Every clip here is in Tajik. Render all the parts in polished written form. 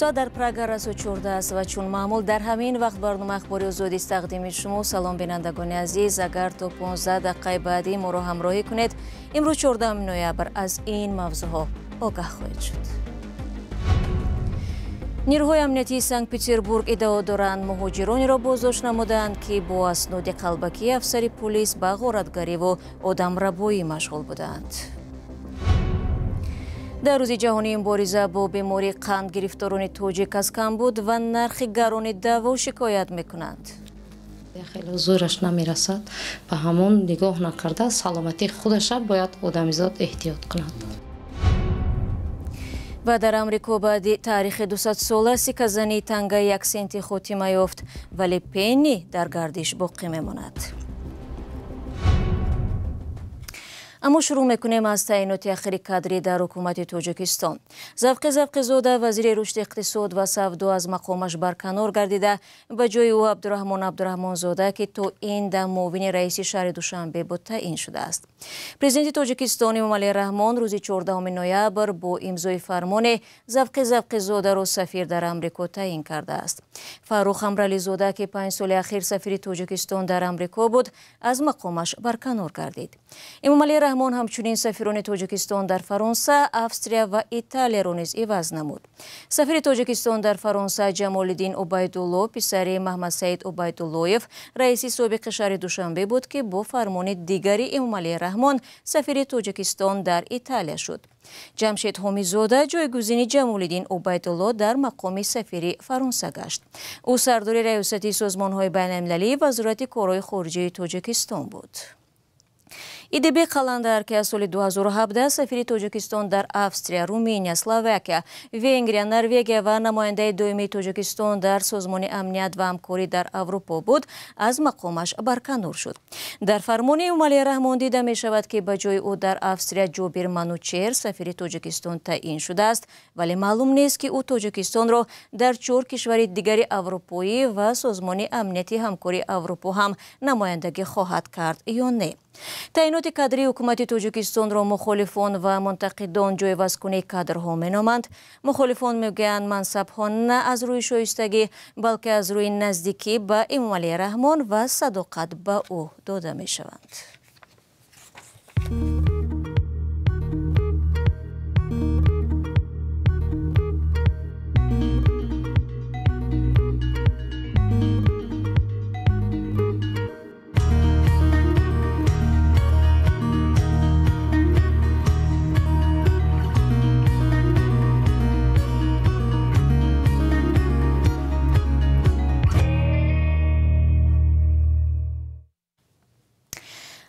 ساعت در پراگ رسو 14 است و چون معمول در همین وقت برنامه اخباری آزادی است تقدیم شما. سلام بینندگان عزیز، اگر تا 15 دقیقه بعدی ما را همراهی کنید. امروز 14 نوامبر از این موضوعها آگاه خواهید شد. نیروهای امنیتی سنت پتربورگ ادعا دارند مهاجرانی را بازداشت نمودند که با اسناد قلبکی افسر پلیس به غارتگری و آدمربایی مشغول بودند. در روز جهانی مبارزه با بیماری قند گرفتاران تاجیک از کمبود و نرخ گران دوا شکایت میکنند. خیلی زورش نمیرسد، به همون نگاه نکرده سلامتی خودش باید آدمیزاد احتیاط کند. و در امریکا بعد تاریخ 200 ساله سکه زنی تنگه 1 سنت خاتمه یافت، ولی پنی در گردش باقی میماند. اما شروع میکنیم از تعیینات اخیر کادری در حکومت تاجیکستان. زوقی زاده وزیر رشد اقتصاد و سودا از مقامش برکنار گردیده، به جای او عبدالرحمان زاده که تا این دم معاون رئیس شهر دوشنبه بود تعیین شده است. پرزیدنت تاجیکستان امامعلی رحمان روز 14 نوامبر با امضای فرمان زوقی زاده را سفیر در امریکا تعیین کرده است. فاروق امرعلی زاده که 5 سال اخیر سفیر تاجیکستان در امریکا بود، از مقامش برکنار گردید. امامعلی رحمان همچنین سفیران تاجیکستان در فرانسه، افسریا و ایتالیا را نیز عوض نمود. سفیر تاجیکستان در فرانسه جمالالدین عبیدالله پسر محمد سعید عبیداللهیف رئیس سابق شهر دوشنبه بود که با فرمان دیگری امامعلی رحمان سفیر تاجیکستان در ایتالیا شد. جمشید حامیزاده جایگزین جمالالدین عبیدالله در مقام سفیر فرانسه گشت. او سردار ریاستی سازمان‌های بین‌المللی وزارت کارهای خارجه تاجیکستان بود. ایدبی قلندر که از سال 2017 سفیر تاجیکستان در افسریا، رومانیا، اسلواکیا، ونگریا، نروژ و نماینده دائمی تاجیکستان در سازمان امنیت و همکاری در اروپا بود، از مقامش برکنار شد. در فرمان امامعلی رحمان دیده می شود که به جای او در افسریا جابر منوچهر سفیر تاجیکستان تعیین شده است، ولی معلوم نیست که او تاجیکستان را در 4 کشور دیگر اروپایی و سازمان امنیتی همکاری اروپا هم نمایندگی خواهد کرد یا نه. تعیینات کادری حکومت تاجیکستان را مخالفان و منتقدان جایگزین کننده کادرها مینامند. مخالفان میگویند منصبها نه از روی شایستگی بلکه از روی نزدیکی به امامعلی رحمان و صداقت به او داده می شوند.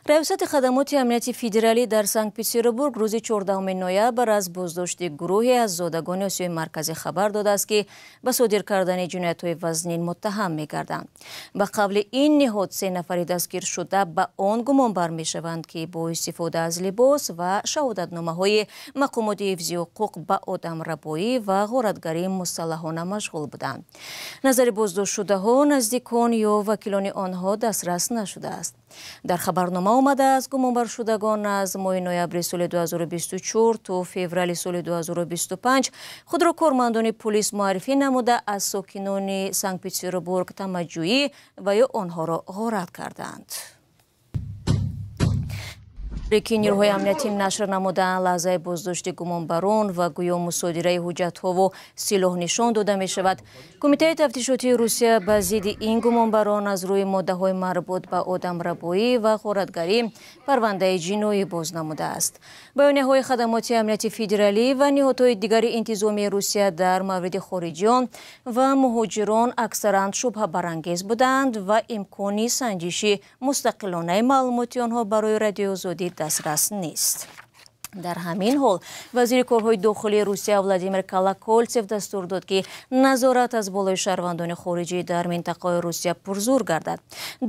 ریاست خدمات امنیتی فدرالی در سنت پتربورگ روز 14 نوامبر از بازداشت گروهی از زادگان آسیای مرکزی خبر داده است که به صادر کردن جنایت‌های وزنین متهم می‌گردند. به قبل این نهاد 3 نفر دستگیر شده به آن گمان بر می‌شوند که با استفاده از لباس و شهادتنامه‌های مقامات حفظی حقوق به آدمربایی و غارتگری مسلحانه مشغول بودند. نظر بازداشت شده‌ها نزدیکان یا وکیلان آنها دسترس نشده است. در خبرنامه آمده از گمانبر شدگان از ماه نوامبر سال 2024 تا فوریه سال 2025 خود را کارمندان پلیس معرفی نموده از ساکنان سنت پتربورگ تمجید و یا آنها را غارت کردند. که نیروهای امنیتی نشر نمودند لحظه بازداشت گمانبران و گویا مصادره حجت‌ها و سلاح نشان داده می شود. کمیته تفتیشاتی روسیه به ضد این گمانبران از روی ماده‌های مربوط به آدمربایی و غارتگری پرونده جنایی باز نموده است. بیانیه‌های خدمات امنیتی فدرالی و نهادهای دیگر انتظامی روسیه در مورد خارجیان و مهاجران اکثراً شبهه برانگیز بودند و امکانی سنجش مستقلانه معلومات آنها برای رادیو آزادی دسترس نیست. در همین حال وزیر کارهای داخلی روسیه ولادیمیر کالاکولتسف دستور داد که نظارت از بالای شهروندان خارجی در منطقه روسیه پرزور گردد.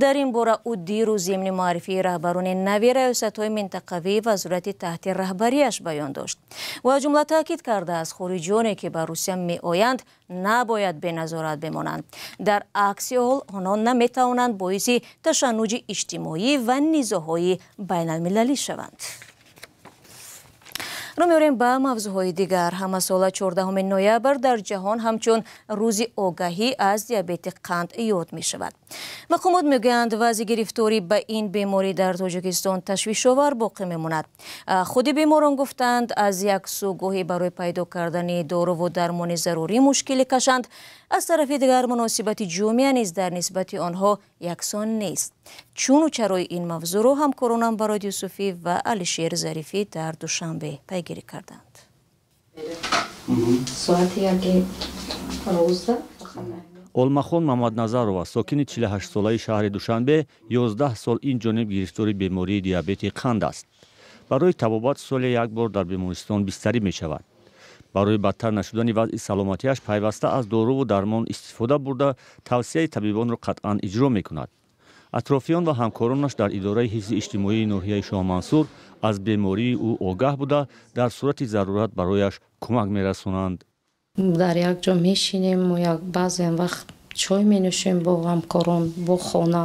در این باره او دیروز ضمن معرفی رهبران نوی ریاست‌های منطقوی وزارت تحت رهبریش بیان داشت و از جمله تاکید کرده از خارجیانی که به روسیه می‌آیند نباید به نظارت بمانند. در عکس حال آنها نمی‌توانند باعث تشنج اجتماعی و نزاع‌های بین‌المللی شوند. رو می‌بریم به موضوعهای دیگر. همه سال 14 نوامبر در جهان همچون روز آگاهی از دیابت قند یاد می شود. مقامات میگویند وضع گرفتاری به این بیماری در تاجیکستان تشویش‌آور باقی میماند. خود بیماران گفتند از یک سو گاهی برای پیدا کردن دارو و درمان ضروری مشکلی کشند، از طرف دیگر مناسبت جامعه نیز در نسبت آنها یکسان نیست. چون و چرای این موضوع را همکارانم برای یوسفی و علیشیر ظریفی در دوشنبه پیگیری کردند. олмахон мамадназарова сокини 48-солаи шаҳри душанбе 11 сол инҷониб гирифтори бемории диабети қанд аст. барои табобат соле як бор дар бемористон бистарӣ мешавад. барои бадтар нашудани вазъи саломатиаш пайваста аз доруву дармон истифода бурда тавсияи табибонро қатъан иҷро мекунад. атрофиён ва ҳамкоронаш дар идораи ҳифзи иҷтимоии ноҳияи шоҳмансур аз бемории ӯ огаҳ буда дар сурати зарурат барояш кӯмак мерасонанд. дар як ҷо мешинем як баъзен вақт чой менӯшем бо ҳамкорон, бо хона,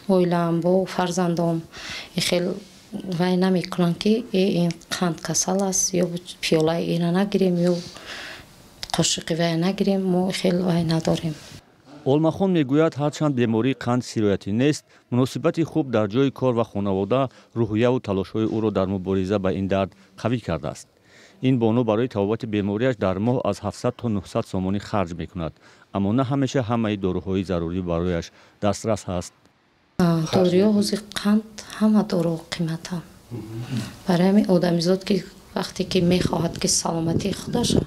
оилаам, бо фарзандом. хел вай намекунанд ки ин қанд касал аст, ё пиёлаи ина нагирем, ё қошиқи вай нагирем, мо хел вай надорем. олмахон мегӯяд ҳарчанд бемории қанд сироятӣ нест, муносибати хуб дар ҷои кор ва хонавода рӯҳияву талошҳои ӯро дар мубориза ба ин дард қавӣ кардааст. ин боно барои табобати бемориаш дар моҳ аз 700 то 900 сомонӣ харҷ мекунад, аммо на ҳамеша ҳамаи доруҳои зарурӣ барояш дастрас ҳаст. доруҳои ҳозир қанд ҳама дору қиматанд. барои ҳамин одамизод ки вақте ки мехоҳад ки саломатии худаша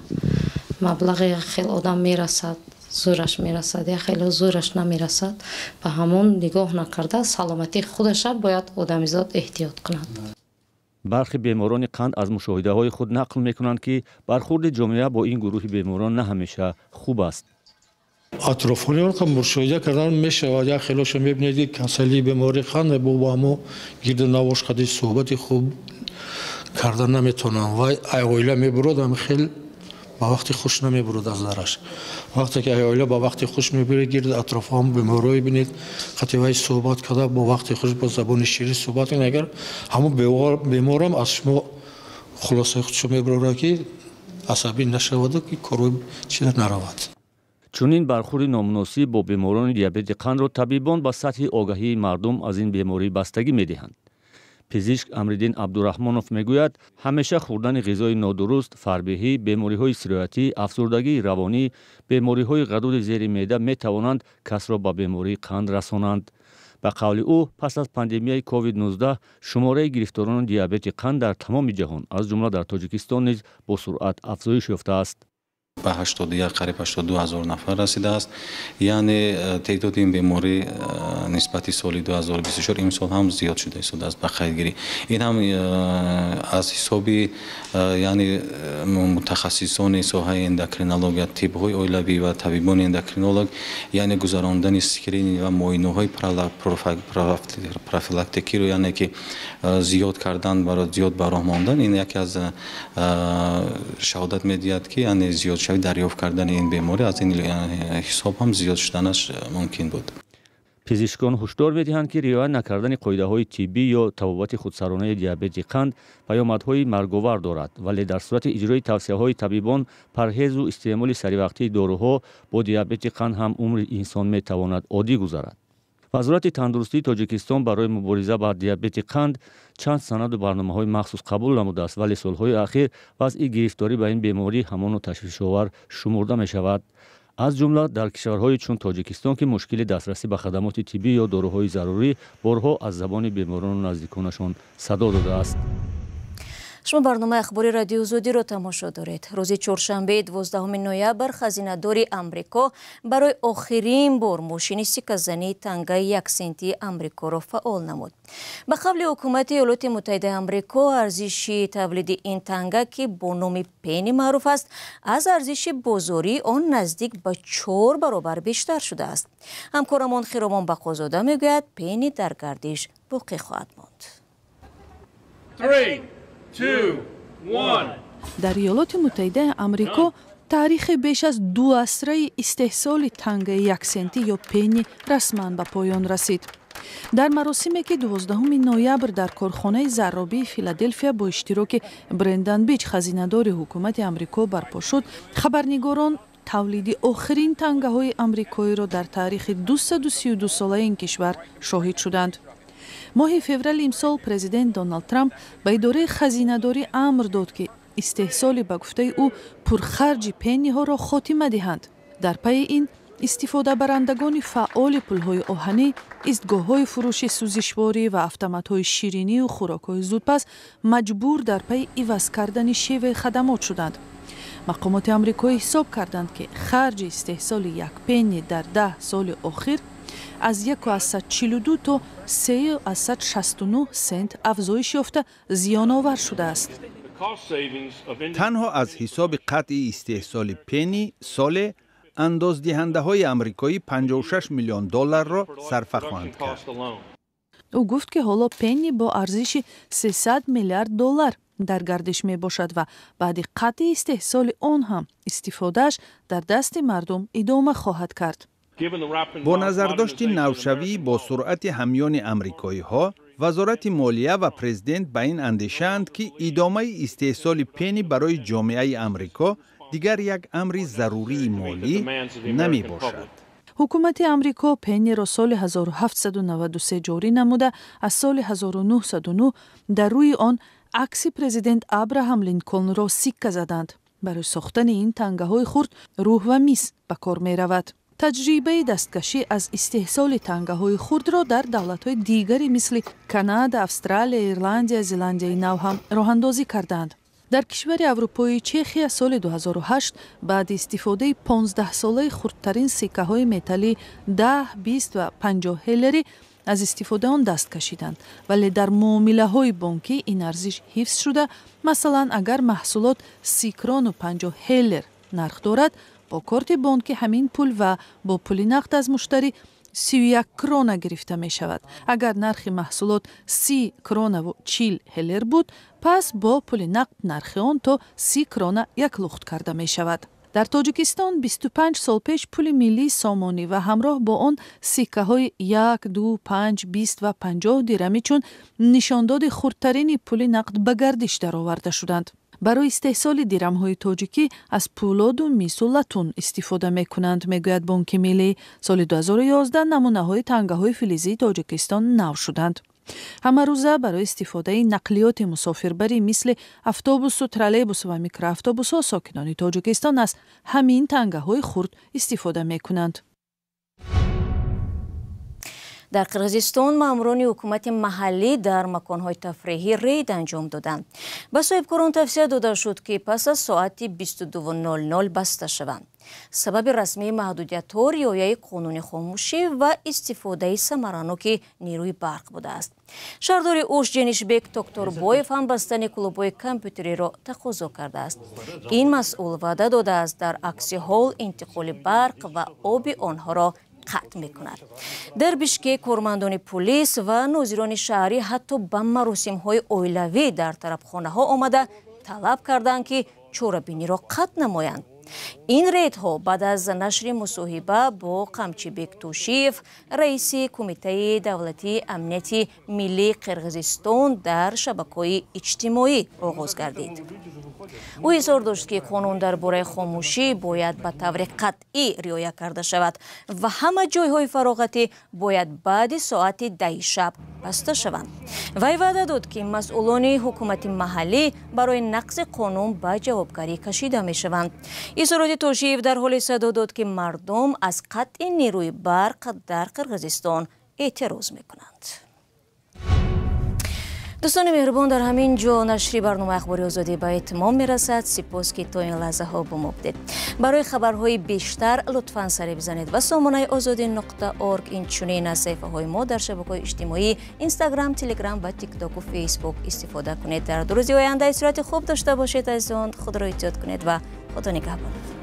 маблағи хел одам мерасад, зӯраш мерасад, я хело зӯраш намерасад, ба ҳамон нигоҳ накарда саломатии худаша бояд одамизод эҳтиёт кунад. бархи беморони қанд аз мушоҳидаҳои худ нақл мекунанд ки бархурди ҷомеа бо ин гурӯҳи беморон на ҳамеша хуб аст. атрофониён мушоҳида кардан мешавад, як хелоша мебинед ки касалии бемории қанд бо ҳамо гирду навошқади суҳбати хуб кардан наметавонанд. вай оила мебурад, ам хел ба вақти хуш намебурад аз дараш. вақте ки оила ба вақти хуш мебурад, гирду атрофҳам беморое бинед, қати вай суҳбат карда бо вақти хуш бо забони ширин суҳбат кунед. агар ҳамон беморам аз шумо хулосаи худшо мебурад ки асабӣ нашаваду ки корои чида наравад. чунин бархурди номуносиб бо беморони диабети қандро табибон ба сатҳи огаҳии мардум аз ин беморӣ бастагӣ медиҳанд. пизишк Амриддин Абдураҳмонов мегӯяд, ҳамеша хӯрдани ғизои нодуруст, фарбеҳӣ, бемориҳои сироятӣ, афсурдагии равонӣ, бемориҳои ғадуди зери меъда метавонанд касро ба бемории қанд расонанд. ба қавли ӯ, пас аз пандемияи COVID-19 шумораи гирифторони диабети қанд дар тамоми ҷаҳон, аз ҷумла дар Тоҷикистон низ бо суръат афзоиш ёфтааст. ба 81 қариб 82 ҳазор нафар расидааст. яъне теъдоди ин беморӣ нисбати соли 2024 имсол ҳам зиёд шуда истодааст ба қайдгирӣ. ин ҳам аз ҳисоби яъне мутахассисони соҳаи эндокринология, тибҳои оилавӣ ва табибони эндокринолог яъне гузарондани скрининг ва муоинаҳои профилактикиро яъне ки зиёд кардан барои зиёд ба роҳ мондан, ин яке аз шаҳодат медиҳад ки яъне зиёд дарёфт кардани ин беморӣ аз ин ҳисоб ҳам зиёд шуданаш мумкин буд. пизишкон ҳушдор медиҳанд ки риоя накардани қоидаҳои тиббӣ ё табобати худсаронаи диабети қанд паёмадҳои марговар дорад, вале дар сурати иҷрои тавсияҳои табибон парҳезу истеъмоли саривақтии доруҳо бо диабети қанд ҳам умри инсон метавонад оддӣ гузарад. вазорати тандурустии Тоҷикистон барои мубориза ба диабети қанд чанд санаду барномаҳои махсус қабул намудааст, вале солҳои ахир вазъи гирифторӣ ба ин беморӣ ҳамону ташвишовар шумурда мешавад. аз ҷумла дар кишварҳои чун Тоҷикистон ки мушкили дастрасӣ ба хадамоти тиббӣ ё дорӯҳои зарурӣ борҳо аз забони беморону наздиконашон садо додааст. шумо барномаи ахбори радиои Озодиро тамошо доред. рӯзи чоршанбе 12 ноябр хазинадори Амрико барои охирин бор мошини сиказании тангаи 1 сенти Амрикоро фаъол намуд. ба қавли ҳукумати Иёлоти Муттаҳидаи Амрико, арзиши тавлиди ин танга ки бо номи пени маъруф аст, аз арзиши бозорӣ он наздик ба 4 баробар бештар шудааст. ҳамкорамон Хиромон Бақозода мегӯяд, пени дар гардиш боқӣ хоҳад монд. дар Иёлоти Муттаҳидаи Амрико таърихи беш аз 2 асраи истеҳсоли тангаи 1 сенти ё пени расман ба поён расид. дар маросиме ки 12 ноябр дар корхонаи зарробии Филадельфия бо иштироки Брендан Бич хазинадори ҳукумати Амрико барпо шуд, хабарнигорон тавлиди охирин тангаҳои амрикоиро дар таърихи 232 солаи ин кишвар шоҳид шуданд. моҳи феврали имсол президент Доналд Трамп ба идораи хазинадорӣ амр дод ки истеҳсоли ба гуфтаи ӯ пурхарҷи пенниҳоро хотима диҳанд. дар пайи ин истифодабарандагони фаъоли пулҳои оҳанӣ, истгоҳҳои фурӯши сӯзишворӣ ва автоматҳои ширинию хӯрокҳои зудпас маҷбур дар пайи иваз кардани шеваи хадамот шуданд. мақомоти амрикоӣ ҳисоб карданд ки харҷи истеҳсоли як пенни дар 10 соли охир аз 1,42 то 3,69 сент афзоиш ёфта зиёновар шудааст. танҳо аз ҳисоби қатъи истеҳсоли пенни соле андоздиҳандаҳои амрикоӣ $56 миллион сарфа хоҳанд кард. ӯ гуфт ки ҳоло пенни бо арзиши $300 миллиард дар гардиш мебошад ва баъди қатъи истеҳсоли он ҳам истифодааш дар дасти мардум идома хоҳад кард. бо назардошти навшавӣ бо суръати ҳамёни амрикоиҳо, вазорати молия ва президент ба ин андешаанд ки идомаи истеҳсоли пенни барои ҷомеаи амрико дигар як амри зарурии молӣ намебошад. ҳукумати амрико пенниро соли 1793 ҷорӣ намуда, аз соли 1909 дар рӯи он акси президент Абраҳам Линколнро сикка заданд. барои сохтани ин тангаҳои хурд рӯҳ ва мис ба кор меравад. таҷрибаи дасткашӣ аз истеҳсоли тангаҳои хурдро дар давлатҳои дигаре мисли Канада, Австралия, Ирландия, Зеландияи нав ҳам роҳандозӣ карданд. дар кишвари аврупои Чехия соли 2008 баъди истифодаи 15-солаи хурдтарин сиккаҳои металлии 10, 20 ва 50 ҳеллери аз истифода он даст кашиданд, вале дар муомилаҳои бонкӣ ин арзиш ҳифз шуда, масалан агар маҳсулот 30 крону 50 ҳеллер нарх дорад, бо корти бонкӣ ҳамин пул ва бо пули нақд аз муштарӣ 31 крона гирифта мешавад. агар нархи маҳсулот 30 кронаву 40 ҳеллер буд, пас бо пули нақд нархи он то 30 крона як лухт карда мешавад. дар Тоҷикистон 25 сол пеш пули миллии сомонӣ ва ҳамроҳ бо он сиккаҳои 1, 2, 5, 20 ва 50 дирҳамӣ чун нишондоди хурдтарини пули нақд ба гардиш дароварда шуданд. барои истеҳсоли дирҳамҳои тоҷикӣ аз пӯлоду мису латун истифода мекунанд, мегӯяд Бонки Миллӣ. соли 2011 намунаҳои тангаҳои филизии Тоҷикистон нав шуданд. ҳамарӯза барои истифодаи нақлиёти мусофирбарӣ мисли автобусу, троллейбусу ва микроавтобусҳо сокинони Тоҷикистон аз ҳамин тангаҳои хурд истифода мекунанд. дар Қирғизистон маъмурони ҳукумати маҳаллӣ дар маконҳои тафриҳӣ рейд анҷом доданд. ба соҳибкорон тавсия дода шуд ки пас аз соати 22:00 баста шаванд. сабаби расмии маҳдудиятҳо риояи қонуни хомӯшӣ ва истифодаи самараноки нерӯи барқ будааст. шаҳрдори Ош Ҷенишбек Токторбоев ҳам бастани клубҳои компютериро тақозо кардааст. ин масъул ваъда додааст дар акси ҳол интиқоли барқ ва оби онҳоро қатъ мекунад. дар Бишкек кормандони полис ва нозирони шаҳрӣ ҳатто ба маросимҳои оилавӣ дар тарабхонаҳо омада талаб карданд ки чорабиниро қатъ намоянд. ин рейдҳо баъд аз нашри мусоҳиба бо Қамчибек Тӯшиев, раиси Кумитаи давлатии амнияти миллии Қирғизистон дар шабакаҳои иҷтимоӣ оғоз гардид. ӯ изҳор дошт ки қонун дар бораи хомӯшӣ бояд ба таври қатъӣ риоя карда шавад ва ҳама ҷойҳои фароғатӣ бояд баъди соати 10 шаб баста шаванд. вай ваъда дод ки масъулони ҳукумати маҳаллӣ барои нақзи қонун ба ҷавобгарӣ кашида мешаванд. изҳороти Тошиев дар ҳоле садо дод ки мардум аз қатъи нерӯи барқ дар Қирғизистон эътироз мекунанд. дӯстони меҳрубон, дар ҳамин ҷо нашри барномаи ахбори озодӣ ба этмом мерасад. сипос ки то ин лаҳзаҳо бо мо будед. барои хабарҳои бештар лутфан саре бизанед ва сомонаи озодӣ.орг инчунин аз саҳифаҳои мо дар шабакаҳои иҷтимоӣ Instagram, Telegram ва TikTok ва Facebook истифода кунед. дар 2 рӯзи оянда сурати хуб дошта бошед азизон. худро эҳтиёт кунед ва худо нигаҳбон.